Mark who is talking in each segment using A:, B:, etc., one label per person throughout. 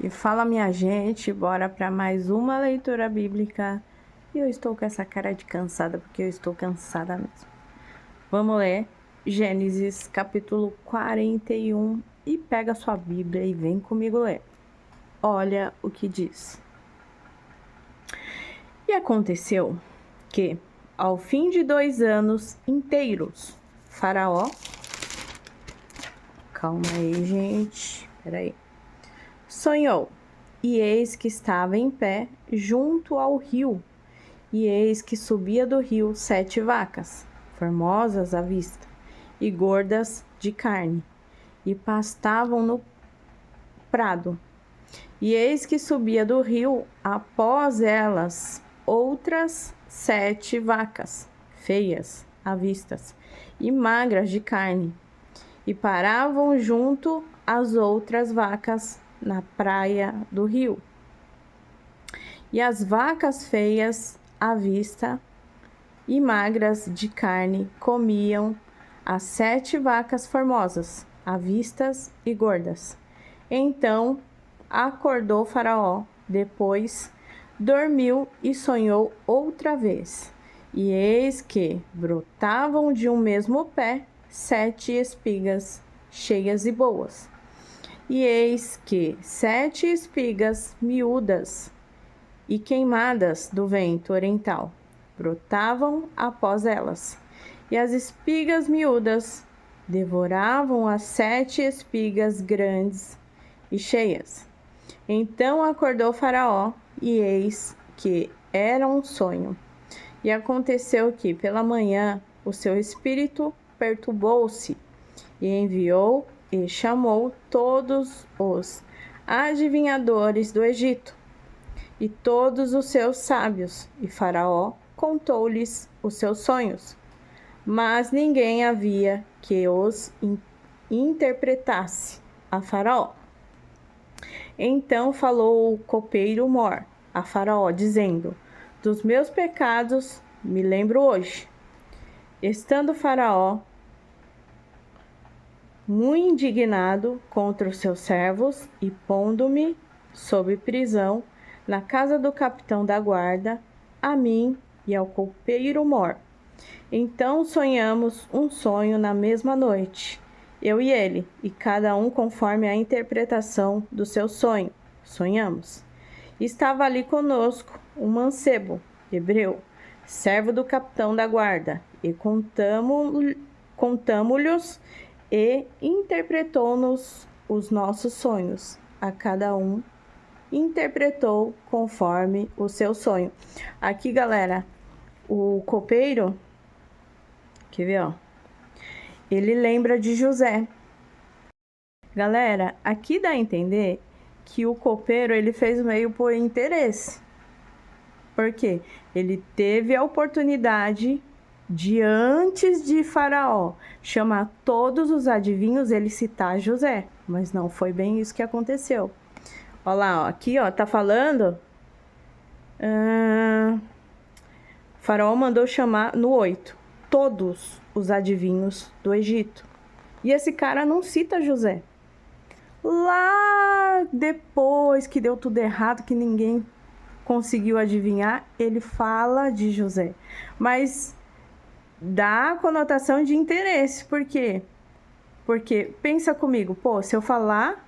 A: E fala, minha gente, bora para mais uma leitura bíblica. E eu estou com essa cara de cansada, porque eu estou cansada mesmo. Vamos ler Gênesis capítulo 41 e pega sua Bíblia e vem comigo ler. Olha o que diz. E aconteceu que, ao fim de 2 anos inteiros, Faraó... Calma aí, gente. Peraí. Sonhou, e eis que estava em pé junto ao rio, e eis que subia do rio 7 vacas, formosas à vista, e gordas de carne, e pastavam no prado. E eis que subia do rio, após elas, outras 7 vacas, feias à vista, e magras de carne, e paravam junto às outras vacas na praia do rio. E as vacas feias à vista e magras de carne comiam as 7 vacas formosas, à vistas e gordas. Então acordou Faraó, depois dormiu e sonhou outra vez. E eis que brotavam de um mesmo pé 7 espigas cheias e boas. E eis que 7 espigas miúdas e queimadas do vento oriental brotavam após elas. E as espigas miúdas devoravam as 7 espigas grandes e cheias. Então acordou Faraó, e eis que era um sonho. E aconteceu que, pela manhã, o seu espírito perturbou-se, e enviou e chamou todos os adivinhadores do Egito e todos os seus sábios, e Faraó contou-lhes os seus sonhos, mas ninguém havia que os interpretasse a Faraó. Então falou o copeiro Mor a Faraó, dizendo: dos meus pecados me lembro hoje. Estando Faraó muito indignado contra os seus servos, e pondo-me sob prisão na casa do capitão da guarda, a mim e ao copeiro Mor. Então sonhamos um sonho na mesma noite, eu e ele, e cada um conforme a interpretação do seu sonho. Sonhamos. Estava ali conosco um mancebo, hebreu, servo do capitão da guarda, e contamo-lhos, e interpretou-nos os nossos sonhos. A cada um interpretou conforme o seu sonho. Aqui, galera, o copeiro, quer ver, ó? Ele lembra de José. Galera, aqui dá a entender que o copeiro, ele fez meio por interesse. Por quê? Ele teve a oportunidade de, antes de Faraó chamar todos os adivinhos, ele citar José. Mas não foi bem isso que aconteceu. Olha lá, ó, aqui, ó, tá falando... Faraó mandou chamar, no 8, todos os adivinhos do Egito. E esse cara não cita José. Lá depois que deu tudo errado, que ninguém conseguiu adivinhar, ele fala de José. Mas dá conotação de interesse. Por quê? Porque, pensa comigo, pô, se eu falar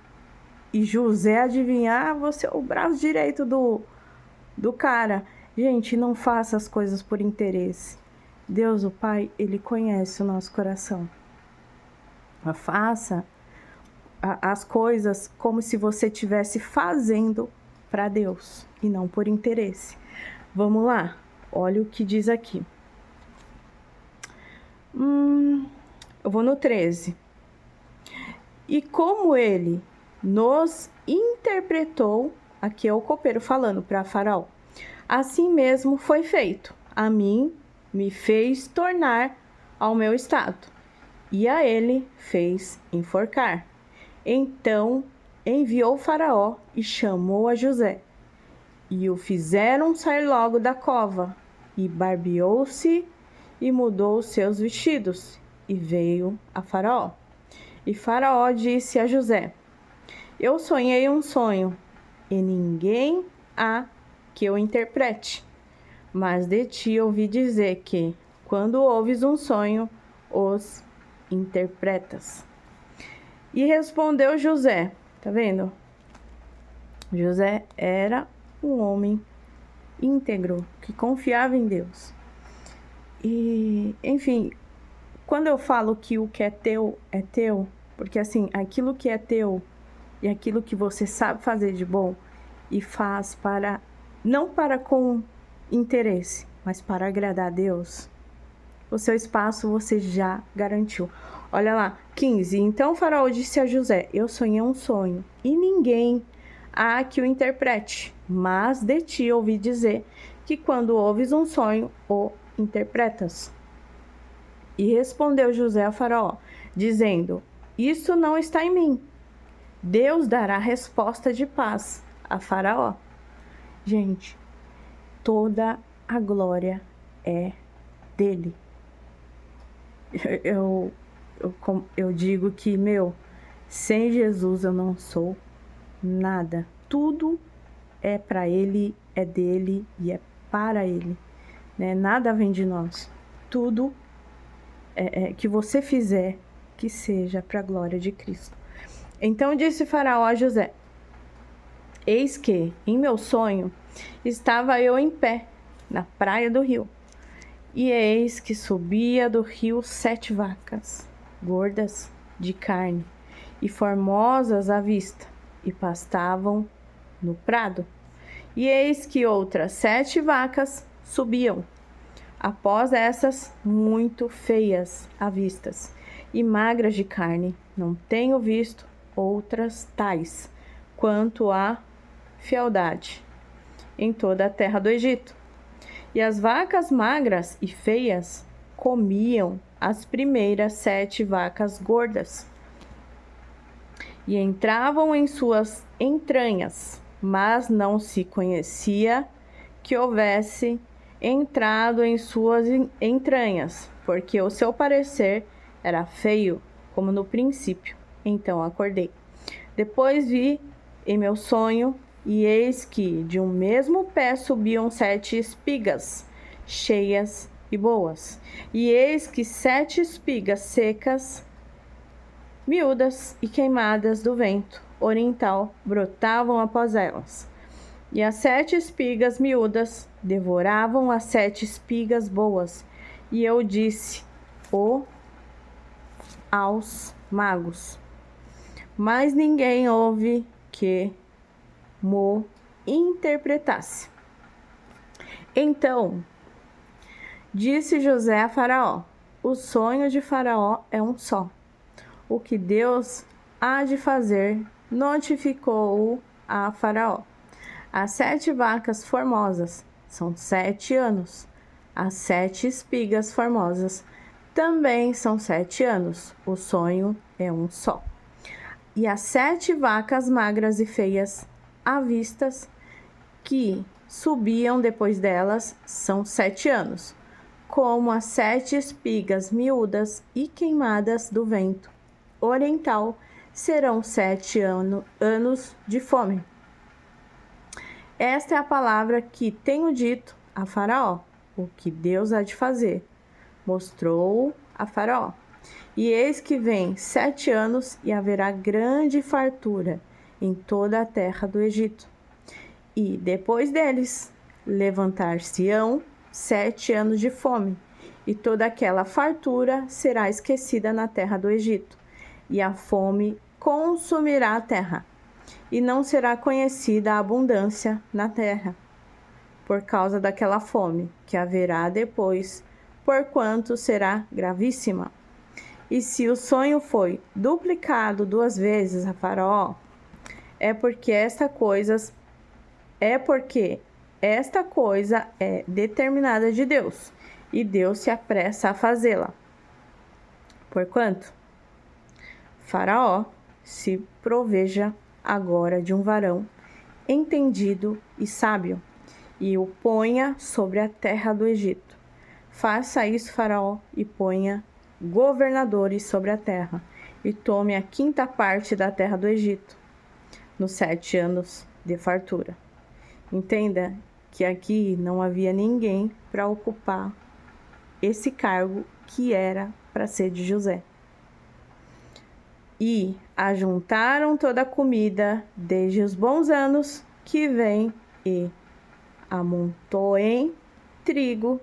A: e José adivinhar, você é o braço direito do cara. Gente, não faça as coisas por interesse. Deus, o Pai, Ele conhece o nosso coração. Faça as coisas como se você estivesse fazendo para Deus e não por interesse. Vamos lá, olha o que diz aqui. Eu vou no 13. E como ele nos interpretou, aqui é o copeiro falando para Faraó, assim mesmo foi feito. A mim me fez tornar ao meu estado, e a ele fez enforcar. Então enviou Faraó e chamou a José, e o fizeram sair logo da cova, e barbeou-se e mudou os seus vestidos, e veio a Faraó. E Faraó disse a José: eu sonhei um sonho, e ninguém há que eu interprete. Mas de ti ouvi dizer que, quando ouves um sonho, os interpretas. E respondeu José, tá vendo? José era um homem íntegro, que confiava em Deus. E, enfim, quando eu falo que o que é teu, porque assim, aquilo que é teu e aquilo que você sabe fazer de bom e faz para, não para com interesse, mas para agradar a Deus, o seu espaço você já garantiu. Olha lá, 15. Então o faraó disse a José: eu sonhei um sonho e ninguém há que o interprete, mas de ti ouvi dizer que quando ouves um sonho, o interpretas. E respondeu José a faraó, dizendo: isso não está em mim. Deus dará resposta de paz a faraó. Gente, toda a glória é dele. Eu digo que, sem Jesus eu não sou nada. Tudo é para ele, é dele e é para ele, né? Nada vem de nós. Tudo que você fizer, que seja para a glória de Cristo. Então disse Faraó a José: eis que, em meu sonho, estava eu em pé, na praia do rio, e eis que subia do rio 7 vacas, gordas de carne e formosas à vista, e pastavam no prado. E eis que outras 7 vacas subiam, após essas muito feias à vistas, e magras de carne. Não tenho visto outras tais, quanto à fealdade, em toda a terra do Egito. E as vacas magras e feias comiam as primeiras 7 vacas gordas, e entravam em suas entranhas, mas não se conhecia que houvesse entrado em suas entranhas, porque o seu parecer era feio, como no princípio. Então acordei. Depois vi em meu sonho, e eis que de um mesmo pé subiam 7 espigas, cheias e boas. E eis que 7 espigas secas, miúdas e queimadas do vento oriental, brotavam após elas. E as 7 espigas miúdas devoravam as 7 espigas boas. E eu disse aos magos, mas ninguém houve que mo interpretasse. Então disse José a Faraó: o sonho de Faraó é um só. O que Deus há de fazer, notificou a Faraó. As 7 vacas formosas são 7 anos. As 7 espigas formosas também são 7 anos. O sonho é um só. E as 7 vacas magras e feias à vistas, que subiam depois delas, são 7 anos, como as 7 espigas miúdas e queimadas do vento oriental serão 7 anos de fome. Esta é a palavra que tenho dito a Faraó, o que Deus há de fazer. Mostrou a Faraó. E eis que vem 7 anos e haverá grande fartura em toda a terra do Egito. E depois deles levantar-se-ão 7 anos de fome, e toda aquela fartura será esquecida na terra do Egito, e a fome consumirá a terra, e não será conhecida a abundância na terra, por causa daquela fome que haverá depois, porquanto será gravíssima. E se o sonho foi duplicado 2 vezes a Faraó, é porque esta coisa é determinada de Deus, e Deus se apressa a fazê-la. Porquanto Faraó se proveja agora de um varão entendido e sábio, e o ponha sobre a terra do Egito. Faça isso, Faraó, e ponha governadores sobre a terra, e tome a 5ª parte da terra do Egito. Nos 7 anos de fartura. Entenda que aqui não havia ninguém para ocupar esse cargo que era para ser de José. E ajuntaram toda a comida desde os bons anos que vem e amontou em trigo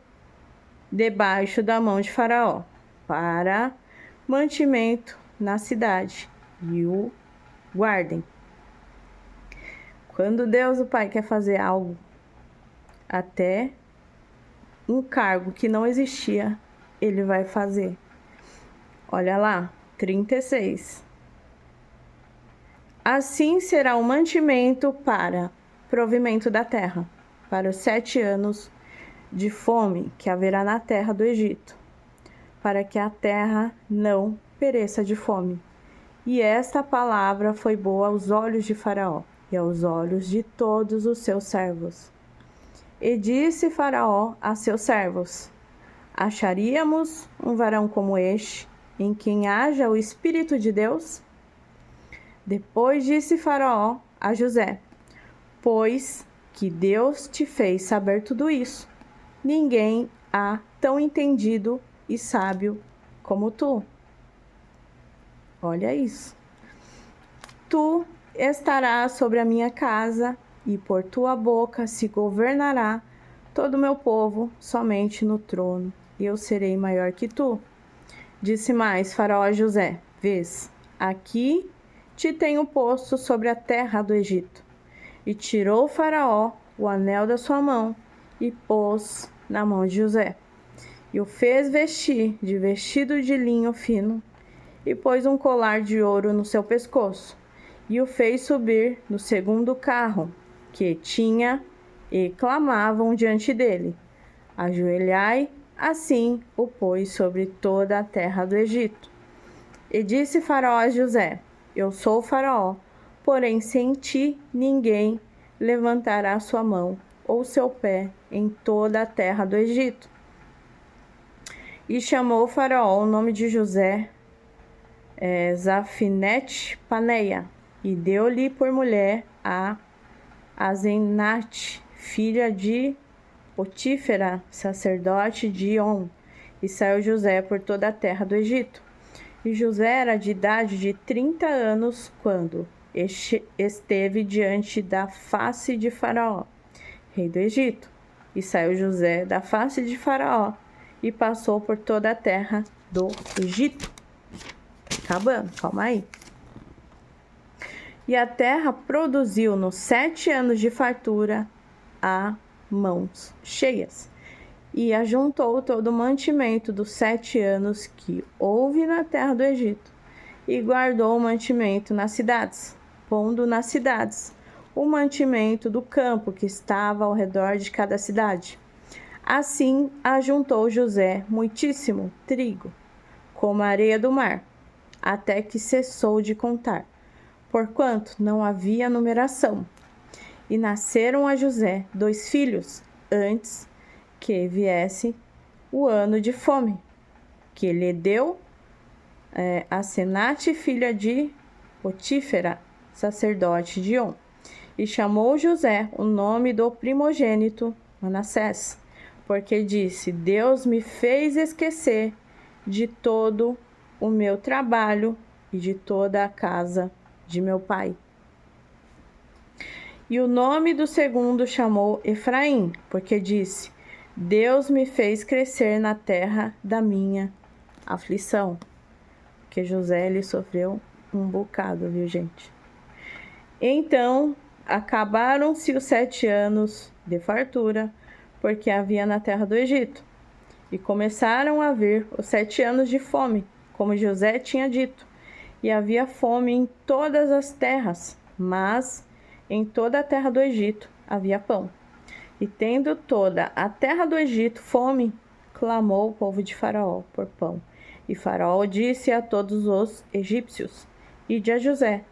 A: debaixo da mão de Faraó para mantimento na cidade, e o guardem. Quando Deus, o Pai, quer fazer algo, até um cargo que não existia, ele vai fazer. Olha lá, 36. Assim será o mantimento para provimento da terra, para os 7 anos de fome que haverá na terra do Egito, para que a terra não pereça de fome. E esta palavra foi boa aos olhos de Faraó e aos olhos de todos os seus servos. E disse Faraó a seus servos: acharíamos um varão como este, em quem haja o Espírito de Deus? Depois disse Faraó a José: pois que Deus te fez saber tudo isso, ninguém há tão entendido e sábio como tu. Olha isso. Tu estarás sobre a minha casa, e por tua boca se governará todo o meu povo somente no trono, e eu serei maior que tu. Disse mais Faraó a José: vês, aqui te tenho posto sobre a terra do Egito. E tirou Faraó o anel da sua mão e pôs na mão de José. E o fez vestir de vestido de linho fino, e pôs um colar de ouro no seu pescoço, e o fez subir no segundo carro que tinha, e clamavam diante dele: ajoelhai. Assim o pôs sobre toda a terra do Egito. E disse Faraó a José: eu sou Faraó, porém sem ti ninguém levantará sua mão ou seu pé em toda a terra do Egito. E chamou Faraó o nome de José Zafinete Paneia, e deu-lhe por mulher a Asenate, filha de Potífera, sacerdote de On. E saiu José por toda a terra do Egito. E José era de idade de 30 anos quando esteve diante da face de Faraó, rei do Egito. E saiu José da face de Faraó e passou por toda a terra do Egito. Acabando, calma aí. E a terra produziu nos 7 anos de fartura a mãos cheias, e ajuntou todo o mantimento dos 7 anos que houve na terra do Egito, e guardou o mantimento nas cidades, pondo nas cidades o mantimento do campo que estava ao redor de cada cidade. Assim ajuntou José muitíssimo trigo, como a areia do mar, até que cessou de contar, porquanto não havia numeração. E nasceram a José 2 filhos, antes que viesse o ano de fome, que lhe deu Asenate, filha de Potífera, sacerdote de On. E chamou José o nome do primogênito Manassés, porque disse: Deus me fez esquecer de todo o meu trabalho e de toda a casa de meu pai. E o nome do segundo chamou Efraim, porque disse: Deus me fez crescer na terra da minha aflição. Porque José, ele sofreu um bocado, viu, gente? Então, acabaram-se os 7 anos de fartura, porque havia na terra do Egito. E começaram a vir os 7 anos de fome, como José tinha dito. E havia fome em todas as terras, mas em toda a terra do Egito havia pão. E tendo toda a terra do Egito fome, clamou o povo de Faraó por pão. E Faraó disse a todos os egípcios: Ide a José,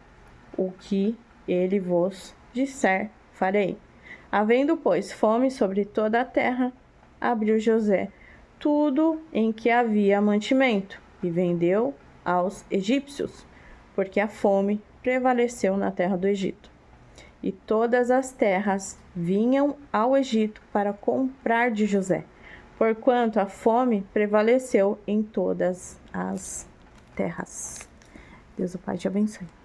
A: o que ele vos disser, farei. Havendo, pois, fome sobre toda a terra, abriu José tudo em que havia mantimento, e vendeu aos egípcios, porque a fome prevaleceu na terra do Egito. e todas as terras vinham ao Egito para comprar de José, porquanto a fome prevaleceu em todas as terras. Deus o Pai te abençoe.